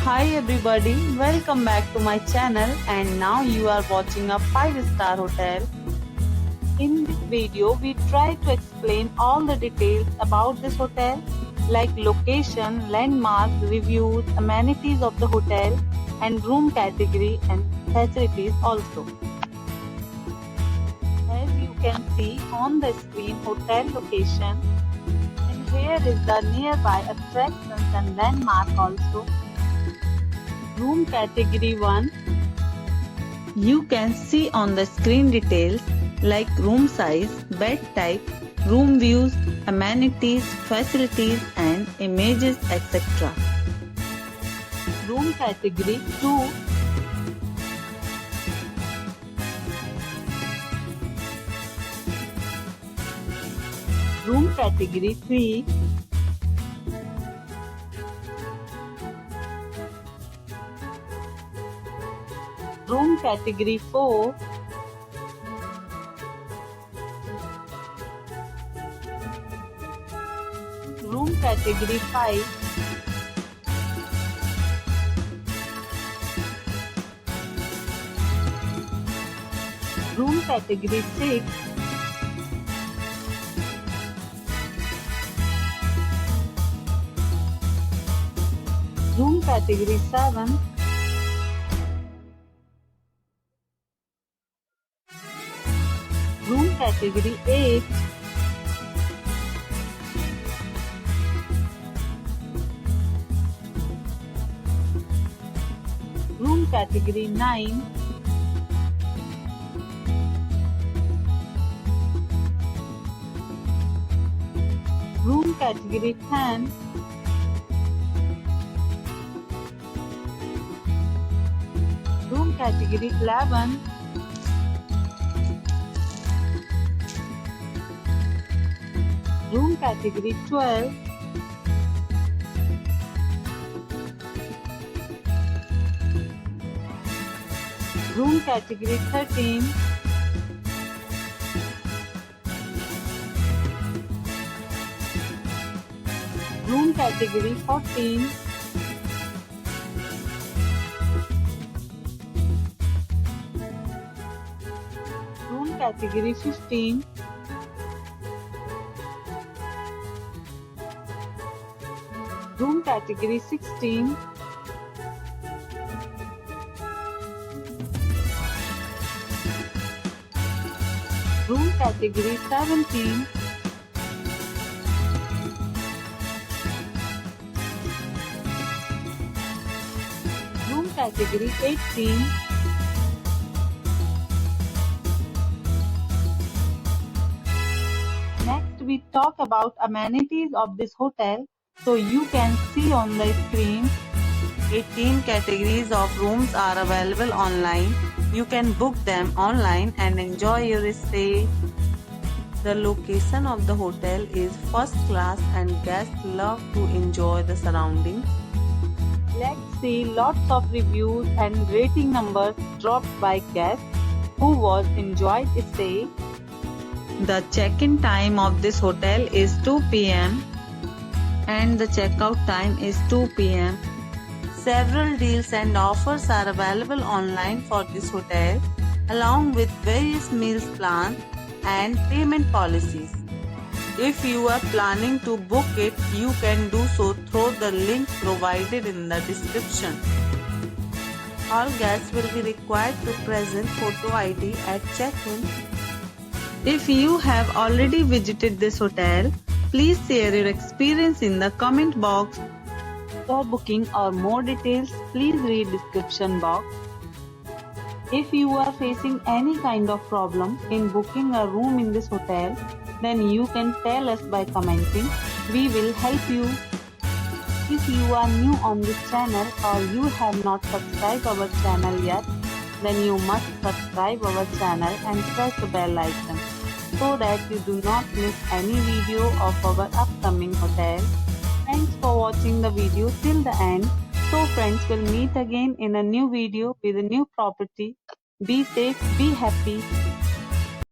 Hi everybody, welcome back to my channel and now you are watching a 5-star hotel. In this video, we try to explain all the details about this hotel like location, landmarks, reviews, amenities of the hotel and room category and facilities also. As you can see on the screen, hotel location, and here is the nearby attractions and landmark also. Room category 1. You can see on the screen details like room size, bed type, room views, amenities, facilities and images etc. Room category 2. Room category 3. Room category 4. Room category 5. Room category 6. Room category 7. Room category 8. Room category 9. Room category 10. Room category 11. Room category 12. Room category 13. Room category 14. Room category 15. Room category 16. Room category 17. Room category 18. Next we talk about amenities of this hotel. So you can see on the screen 18 categories of rooms are available online. You can book them online and enjoy your stay. The location of the hotel is first class and guests love to enjoy the surroundings. Let's see lots of reviews and rating numbers dropped by guests who was enjoyed stay. The check-in time of this hotel is 2 p.m. and the checkout time is 2 p.m. Several deals and offers are available online for this hotel, along with various meals plans and payment policies. If you are planning to book it, you can do so through the link provided in the description. All guests will be required to present photo ID at check-in. If you have already visited this hotel, please share your experience in the comment box. For booking or more details, please read description box. If you are facing any kind of problem in booking a room in this hotel, then you can tell us by commenting. We will help you. If you are new on this channel or you have not subscribed our channel yet, then you must subscribe our channel and press the bell icon so that you do not miss any video of our upcoming hotel. Thanks for watching the video till the end. So friends, will meet again in a new video with a new property. Be safe, be happy.